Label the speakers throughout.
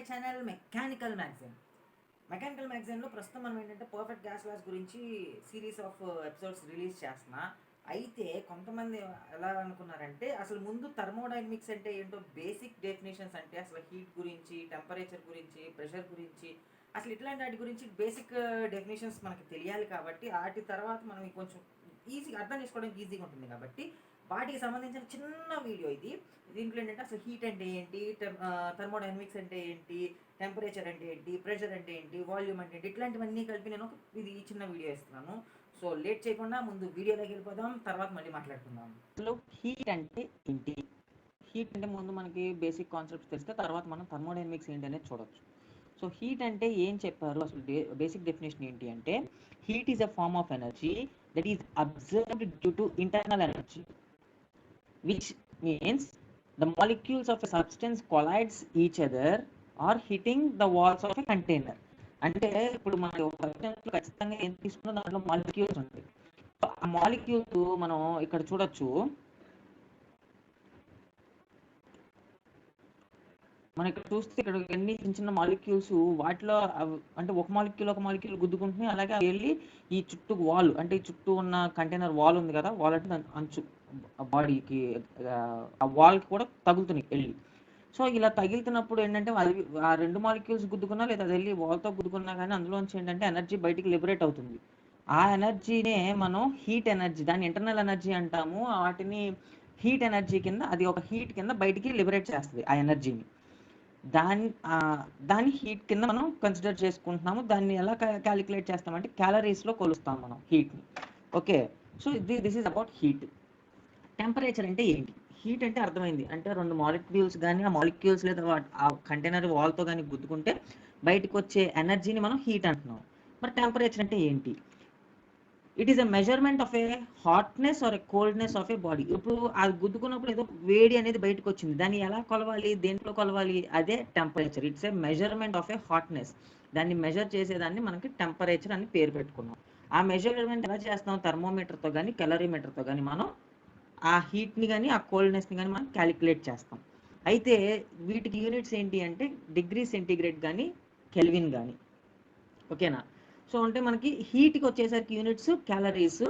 Speaker 1: My channel mechanical magazine. Mechanical మ్యాగజైన్లో ప్రస్తుతం మనం ఏంటంటే పర్ఫెక్ట్ గ్యాస్ లాస్ గురించి సిరీస్ ఆఫ్ ఎపిసోడ్స్ రిలీజ్ చేస్తున్నా. అయితే కొంతమంది ఎలా అనుకున్నారంటే అసలు ముందు థర్మోడైనమిక్స్ అంటే ఏంటో బేసిక్ డెఫినేషన్స్, అంటే అసలు హీట్ గురించి, టెంపరేచర్ గురించి, ప్రెషర్ గురించి, అసలు ఇట్లాంటి వాటి గురించి బేసిక్ డెఫినేషన్స్ మనకి తెలియాలి. కాబట్టి వాటి తర్వాత మనం కొంచెం ఈజీగా అర్థం చేసుకోవడానికి ఈజీగా ఉంటుంది. కాబట్టి వాటికి సంబంధించిన చిన్న వీడియో ఇది. దీంట్లో ఏంటంటే అసలు హీట్ అంటే ఏంటి, థర్మోడైనమిక్స్ అంటే ఏంటి, టెంపరేచర్ అంటే ఏంటి, ప్రెషర్ అంటే ఏంటి, వాల్యూమ్ అంటే ఏంటి, ఇట్లాంటివన్నీ కలిపి నేను ఇది చిన్న వీడియో ఇస్తున్నాను. సో లేట్ చేయకుండా ముందు వీడియోలోకి వెళ్ళిపోదాం, తర్వాత మళ్ళీ మాట్లాడుకుందాం.
Speaker 2: అసలు హీట్ అంటే ఏంటి? హీట్ అంటే ముందు మనకి బేసిక్ కాన్సెప్ట్స్ తెలిస్తే తర్వాత మనం థర్మోడైనమిక్స్ ఏంటి అనేది చూడొచ్చు. సో హీట్ అంటే ఏం చెప్పారు, అసలు బేసిక్ డెఫినేషన్ ఏంటి అంటే heat is a form of energy that is observed due to internal energy which means the molecules of a substance collides each other or hitting the walls of a container. అంటే ఇప్పుడు మనం ఒక substance ఖచ్చితంగా ఏం తీసుకున్నా దాంట్లో molecules ఉంటాయి. ఆ మాలిక్యూల్స్ మనం ఇక్కడ చూడొచ్చు. మనం ఇక్కడ చూస్తే ఇక్కడ ఎన్ని చిన్న చిన్న మాలిక్యూల్స్, వాటిలో అంటే ఒక మాలిక్యూల్ గుద్దుకుంటున్నాయి. అలాగే వెళ్ళి ఈ చుట్టూ వాల్, అంటే ఈ చుట్టూ ఉన్న కంటైనర్ వాల్ ఉంది కదా, వాల్ అంటే దాని అంచు, బాడీకి ఆ వాల్కి కూడా తగులుతున్నాయి వెళ్ళి. సో ఇలా తగిలితున్నప్పుడు ఏంటంటే అది ఆ రెండు మాలిక్యూల్స్ గుద్దుకున్నా లేదా అది వెళ్ళి వాల్తో గుద్దుకున్నా కానీ అందులోంచి ఏంటంటే ఎనర్జీ బయటికి లిబరేట్ అవుతుంది. ఆ ఎనర్జీనే మనం హీట్ ఎనర్జీ, దాన్ని ఇంటర్నల్ ఎనర్జీ అంటాము. వాటిని హీట్ ఎనర్జీ కింద, అది ఒక హీట్ కింద బయటికి లిబరేట్ చేస్తుంది ఆ ఎనర్జీని. దాన్ని హీట్ కింద మనం కన్సిడర్ చేసుకుంటున్నాము. దాన్ని ఎలా క్యాలిక్యులేట్ చేస్తామంటే క్యాలరీస్లో కొలుస్తాం మనం హీట్ని. Okay, so this is about heat. Temperature అంటే ఏంటి? హీట్ అంటే అర్థమైంది, అంటే రెండు మాలిక్యూల్స్ కానీ ఆ మాలిక్యూల్స్ లేదా ఆ కంటైనర్ వాల్తో కానీ గుద్దుకుంటే బయటకు వచ్చే ఎనర్జీని మనం హీట్ అంటున్నాం. మరి టెంపరేచర్ అంటే ఏంటి? It is a measurement of A hotness or a coldness of A body. ఇప్పుడు అది గుద్దుకున్నప్పుడు ఏదో వేడి అనేది బయటకు వచ్చింది, దాన్ని ఎలా కొలవాలి, దేంట్లో కొలవాలి? అదే temperature. It's a measurement of A hotness. దాన్ని మెజర్ చేసేదాన్ని మనకి టెంపరేచర్ అని పేరు పెట్టుకున్నాం. ఆ మెజర్మెంట్ ఎలా చేస్తాం? థర్మోమీటర్తో కానీ కెలరీమీటర్తో కానీ మనం ఆ హీట్ని కానీ ఆ కోల్డ్నెస్ని కానీ మనం క్యాలిక్యులేట్ చేస్తాం. అయితే వీటికి యూనిట్స్ ఏంటి అంటే డిగ్రీ సెంటీగ్రేడ్ కానీ కెల్విన్ కానీ. ఓకేనా? సో అంటే మనకి హీట్కి వచ్చేసరికి యూనిట్స్ క్యాలరీస్,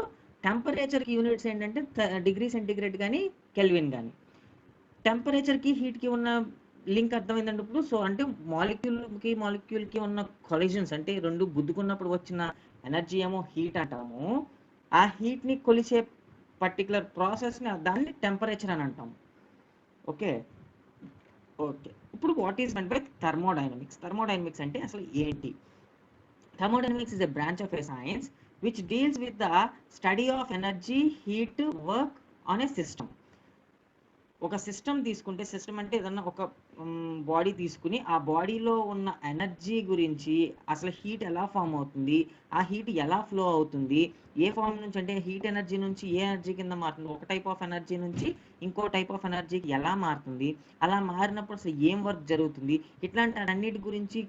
Speaker 2: టెంపరేచర్కి యూనిట్స్ ఏంటంటే డిగ్రీ సెంటీగ్రేడ్ కానీ కెల్విన్ కానీ. టెంపరేచర్కి హీట్కి ఉన్న లింక్ అర్థమైందండి ఇప్పుడు. సో అంటే మాలిక్యూల్కి ఉన్న కొలిజన్స్, అంటే రెండు గుద్దుకున్నప్పుడు వచ్చిన ఎనర్జీ ఏమో హీట్ అంటాము. ఆ హీట్ని కొలిచే పర్టికులర్ ప్రాసెస్ని దాన్ని టెంపరేచర్ అని అంటాము. ఓకే, ఇప్పుడు what is meant by thermodynamics? Thermodynamics అంటే అసలు ఏంటి? Thermodynamics is a branch of a science which deals with the study of energy, heat, work on a system. ఒక సిస్టమ్ తీసుకుంటే, సిస్టమ్ అంటే ఏదన్నా ఒక బాడీ తీసుకుని ఆ బాడీలో ఉన్న ఎనర్జీ గురించి, అసలు హీట్ ఎలా ఫామ్ అవుతుంది, ఆ హీట్ ఎలా ఫ్లో అవుతుంది, ఏ ఫామ్ నుంచి, అంటే హీట్ ఎనర్జీ నుంచి ఏ ఎనర్జీ కింద మారుతుంది, ఒక టైప్ ఆఫ్ ఎనర్జీ నుంచి ఇంకో టైప్ ఆఫ్ ఎనర్జీకి ఎలా మారుతుంది, అలా మారినప్పుడు అసలు ఏం వర్క్ జరుగుతుంది, ఇట్లాంటి అన్నిటి గురించి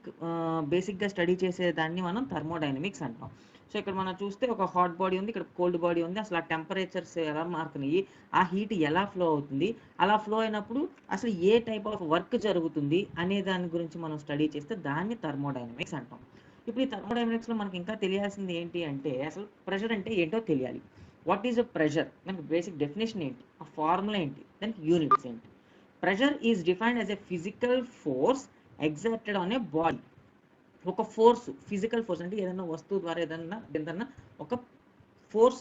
Speaker 2: బేసిక్గా స్టడీ చేసేదాన్ని మనం థర్మోడైనమిక్స్ అంటాం. సో ఇక్కడ మనం చూస్తే ఒక హాట్ బాడీ ఉంది, ఇక్కడ కోల్డ్ బాడీ ఉంది. అసలు ఆ టెంపరేచర్స్ ఎలా మారుతున్నాయి, ఆ హీట్ ఎలా ఫ్లో అవుతుంది, అలా ఫ్లో అయినప్పుడు అసలు ఏ టైప్ ఆఫ్ వర్క్ జరుగుతుంది అనే దాని గురించి మనం స్టడీ చేస్తే దాన్ని థర్మోడైనమిక్స్ అంటాం. ఇప్పుడు ఈ థర్మోడైనమిక్స్లో మనకి ఇంకా తెలియాల్సింది ఏంటి అంటే అసలు ప్రెషర్ అంటే ఏంటో తెలియాలి. What is a pressure? దానికి బేసిక్ డెఫినేషన్ ఏంటి, ఆ ఫార్ములా ఏంటి, దానికి యూనిట్స్ ఏంటి? Pressure is defined as a physical force exerted on a body. ఒక ఫోర్స్, ఫిజికల్ ఫోర్స్ అంటే ఏదైనా వస్తువు ద్వారా ఏదైనా ఒక ఫోర్స్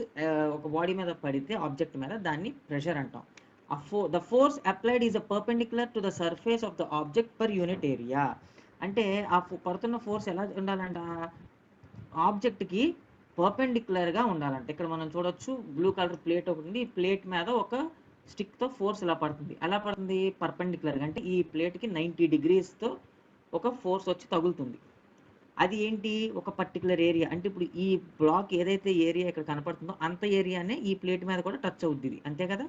Speaker 2: ఒక బాడీ మీద పడితే, ఆబ్జెక్ట్ మీద, దాన్ని ప్రెషర్ అంటాం. The force applied is a perpendicular to the surface of the object per unit area. అంటే ఆ పడుతున్న ఫోర్స్ ఎలా ఉండాలంట? ఆబ్జెక్ట్కి పర్పెండిక్యులర్గా ఉండాలంట. ఇక్కడ మనం చూడొచ్చు, బ్లూ కలర్ ప్లేట్ ఒకటి ఉంది. ఈ ప్లేట్ మీద ఒక స్టిక్తో ఫోర్స్ ఇలా పడుతుంది. ఎలా పడుతుంది? పర్పెండిక్యులర్గా, అంటే ఈ ప్లేట్కి 90 degreesతో ఒక ఫోర్స్ వచ్చి తగులుతుంది. అది ఏంటి? ఒక పర్టికులర్ ఏరియా. అంటే ఇప్పుడు ఈ బ్లాక్ ఏదైతే ఏరియా ఇక్కడ కనపడుతుందో అంత ఏరియానే ఈ ప్లేట్ మీద కూడా టచ్ అవుద్ది, అంతే కదా?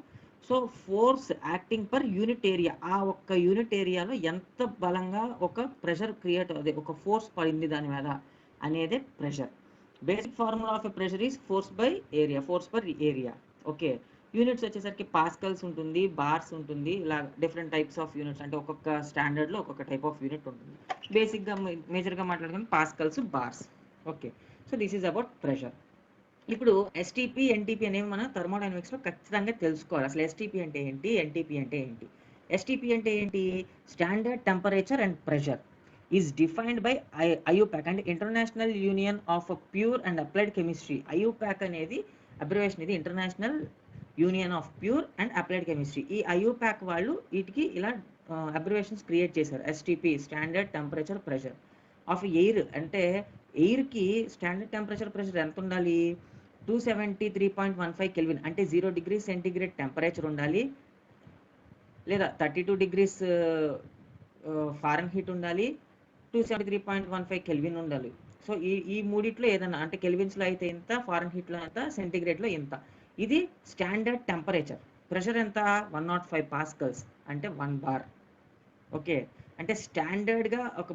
Speaker 2: So force acting per unit area, ఆ ఒక్క యూనిట్ ఏరియాలో ఎంత బలంగా ఒక ప్రెషర్ క్రియేట్, అదే ఒక ఫోర్స్ పడింది దాని మీద అనేదే pressure. Basic formula of a pressure is force by area, force per area. Okay, units వచ్చేసరికి పాస్కల్స్ ఉంటుంది, బార్స్ ఉంటుంది, ఇలా డిఫరెంట్ టైప్స్ ఆఫ్ యూనిట్స్, అంటే ఒక్కొక్క స్టాండర్డ్లో ఒక్కొక్క టైప్ ఆఫ్ యూనిట్ ఉంటుంది. బేసిక్గా మేజర్గా మాట్లాడుకుని Pascal's, bars. Okay, so this is about pressure. ఇప్పుడు ఎస్టీపీ, ఎన్టీపీ అనేవి మనం థర్మోడైనమిక్స్లో ఖచ్చితంగా తెలుసుకోవాలి. అసలు ఎస్టీపీ అంటే ఏంటి, ఎన్టీపీ అంటే ఏంటి. ఎస్టీపీ అంటే ఏంటి? Standard temperature and pressure is defined by IUPAC అంటే international union of pure and applied chemistry. IUPAC అనేది అబ్రివేషన్, ఇది international union of pure and applied chemistry. ఈ ఐయుపాక్ వాళ్ళు వీటికి ఇలా అబ్రివేషన్స్ క్రియేట్ చేశారు. STP standard temperature pressure of air, అంటే ఎయిర్కి స్టాండర్డ్ టెంపరేచర్ ప్రెషర్ ఎంత ఉండాలి? 273.15 కెల్విన్, అంటే 0 డిగ్రీ సెంటీగ్రేడ్ టెంపరేచర్ ఉండాలి, లేదా 32 డిగ్రీస్ ఫారెన్ హీట్ ఉండాలి, 273.15 కెల్విన్ ఉండాలి. సో ఈ మూడిట్లో ఏదైనా, అంటే కెల్విన్స్లో అయితే ఇంత, ఫారెన్ హీట్లో ఎంత, సెంటీగ్రేడ్లో ఇంత. ఇది స్టాండర్డ్ టెంపరేచర్. ప్రెషర్ ఎంత? 105 పాస్కల్స్, అంటే 1 బార్. ఓకే, అంటే స్టాండర్డ్గా ఒక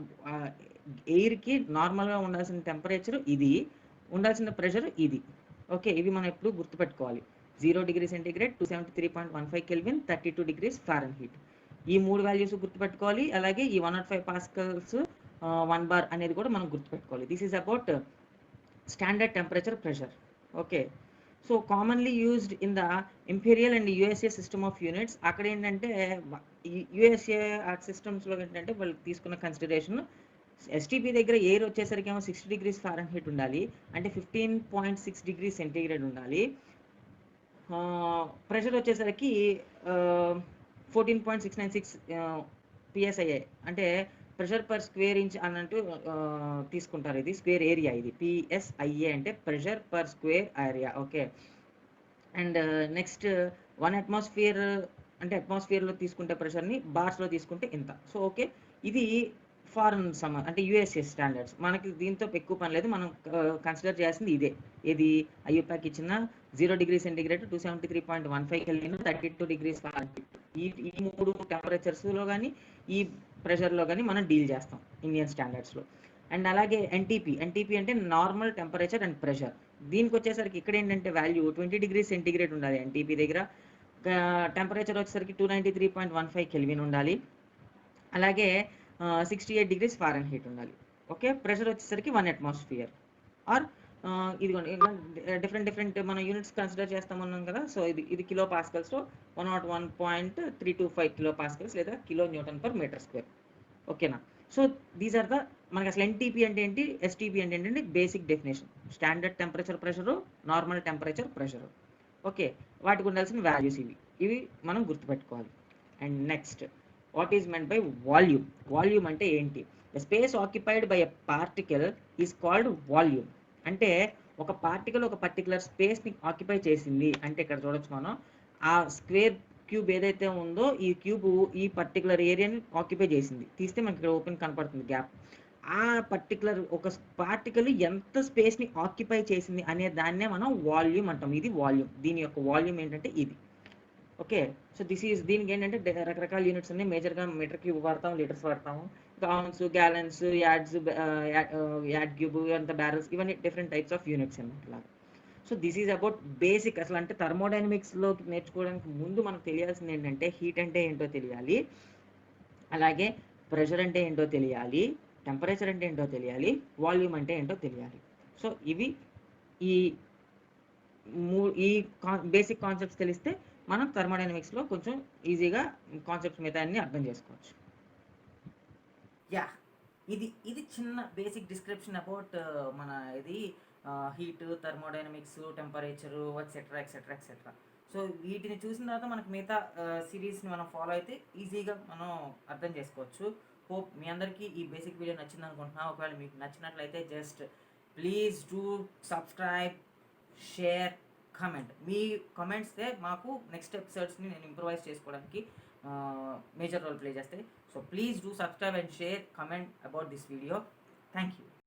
Speaker 2: ఎయిర్కి నార్మల్గా ఉండాల్సిన టెంపరేచర్ ఇది, ఉండాల్సిన ప్రెషర్ ఇది. ఓకే, ఇవి మనం ఎప్పుడు గుర్తుపెట్టుకోవాలి. 0 degree centigrade, 273.15 kelvin, 32 degrees foreign heat. ఈ 3 వాల్యూస్ గుర్తుపెట్టుకోవాలి. అలాగే ఈ 105 పాస్కల్స్ 1 బార్ అనేది కూడా మనం గుర్తుపెట్టుకోవాలి. This is about standard temperature pressure. Okay, so commonly used in the imperial and USA system of units. అక్కడ ఏంటంటే యుఎస్ఏ ఆ సిస్టమ్స్లో ఏంటంటే వాళ్ళు తీసుకున్న కన్సిడరేషన్, ఎస్టీపీ దగ్గర ఎయిర్ వచ్చేసరికి ఏమో 60 డిగ్రీస్ ఫారెన్ హీట్ ఉండాలి, అంటే 15.6 డిగ్రీ సెంటీగ్రేడ్ ఉండాలి. ప్రెషర్ వచ్చేసరికి 14.696 పిఎస్ఐఏ, అంటే ప్రెషర్ పర్ స్క్వేర్ ఇంచ్ అన్నట్టు తీసుకుంటారు. ఇది స్క్వేర్ ఏరియా, ఇది పిఎస్ఐఏ అంటే pressure per square area. Okay, and next 1 atmosphere, అంటే అట్మాస్ఫియర్లో తీసుకుంటే ప్రెషర్ని బార్స్లో తీసుకుంటే ఇంత. సో ఓకే, ఇది ఫారెన్ అంటే యుఎస్ఏ స్టాండర్డ్స్. మనకి దీంతో ఎక్కువ పని లేదు, మనం కన్సిడర్ చేయాల్సింది ఇదే. ఇది ఐయుపాక్ ఇచ్చిన 0 degree centigrade, 273.15 kelvin, 32 degrees foreign heat. ఈ 3 టెంపరేచర్స్లో కానీ ఈ ప్రెషర్లో కానీ మనం డీల్ చేస్తాం ఇండియన్ స్టాండర్డ్స్లో. అండ్ అలాగే ఎన్టీపీ అంటే నార్మల్ టెంపరేచర్ అండ్ ప్రెషర్. దీనికి వచ్చేసరికి ఇక్కడ ఏంటంటే వాల్యూ 20 డిగ్రీ సెంటీగ్రేడ్ ఉండాలి ఎన్టీపీ దగ్గర. టెంపరేచర్ వచ్చేసరికి 293.15 కెల్విన్ ఉండాలి. అలాగే 68 డిగ్రీస్ ఫారెన్ హీట్ ఉండాలి. ఓకే, ప్రెషర్ వచ్చేసరికి 1 అట్మాస్ఫియర్. ఆర్ ఇదిగోండి, డిఫరెంట్ మనం యూనిట్స్ కన్సిడర్ చేస్తామన్నాం కదా. సో ఇది కిలో పాస్కల్స్లో 101.325 కిలో పాస్కల్స్, లేదా kilo newton per metre square. ఓకేనా? సో దీస్ ఆర్ ద, మనకి అసలు ఎన్టీపీ అంటే ఏంటి, ఎస్టీపీ అంటే ఏంటంటే basic definition. Standard temperature pressure, normal temperature pressure. Okay, వాటికి ఉండాల్సిన వాల్యూస్ ఇవి మనం గుర్తుపెట్టుకోవాలి. And next, what is meant by volume. Volume అంటే ఏంటి? The space occupied by a particle is called volume. అంటే ఒక పార్టికల్ ఒక పర్టికులర్ స్పేస్ని ఆక్యుపై చేసింది అంటే, ఇక్కడ చూడొచ్చు మనం, ఆ స్క్వేర్ క్యూబ్ ఏదైతే ఉందో ఈ క్యూబ్ ఈ పర్టికులర్ ఏరియాని ఆక్యుపై చేసింది. తీస్తే మనకి ఇక్కడ ఓపెన్ కనపడుతుంది గ్యాప్. ఆ పర్టికులర్ ఒక పార్టికల్ ఎంత స్పేస్ని ఆక్యుపై చేసింది అనే దాన్నే మనం వాల్యూమ్ అంటాం. ఇది వాల్యూమ్. దీని యొక్క వాల్యూమ్ ఏంటంటే ఇది. ఓకే, సో దీనికి ఏంటంటే రకరకాల యూనిట్స్ ఉన్నాయి. మేజర్గా మీటర్ క్యూబ్ వాడతాం, లీటర్స్ వాడతాము, గౌన్స్, గ్యాలన్స్, యాడ్ క్యూబ్, అంత బ్యారల్స్, ఇవన్నీ డిఫరెంట్ టైప్స్ ఆఫ్ యూనిట్స్ అన్నమాట. So this is about basic. అసలు అంటే థర్మోడైనమిక్స్లో నేర్చుకోవడానికి ముందు మనకు తెలియాల్సింది ఏంటంటే హీట్ అంటే ఏంటో తెలియాలి, అలాగే ప్రెషర్ అంటే ఏంటో తెలియాలి, టెంపరేచర్ అంటే ఏంటో తెలియాలి, వాల్యూమ్ అంటే ఏంటో తెలియాలి. సో ఇవి ఈ బేసిక్ కాన్సెప్ట్స్ తెలిస్తే మనం థర్మోడైనమిక్స్లో కొంచెం ఈజీగా కాన్సెప్ట్స్ మీద అన్ని అర్థం చేసుకోవచ్చు.
Speaker 1: యా, ఇది చిన్న బేసిక్ డిస్క్రిప్షన్ అబౌట్ మన ఇది heat, thermodynamics, temperature, etcetera etcetera etcetera. So వీటిని చూసిన తర్వాత మనకు మిగతా సిరీస్ని మనం ఫాలో అయితే ఈజీగా మనం అర్థం చేసుకోవచ్చు. హోప్ మీ అందరికీ ఈ బేసిక్ వీడియో నచ్చింది అనుకుంటున్నా. ఒకవేళ మీకు నచ్చినట్లయితే just please do subscribe, share, comment. మీ కమెంట్స్తే మాకు నెక్స్ట్ ఎపిసోడ్స్ని నేను ఇంప్రూవైజ్ చేసుకోవడానికి మేజర్ రోల్ ప్లే చేస్తాయి. So please do subscribe and share, comment about this video. Thank you.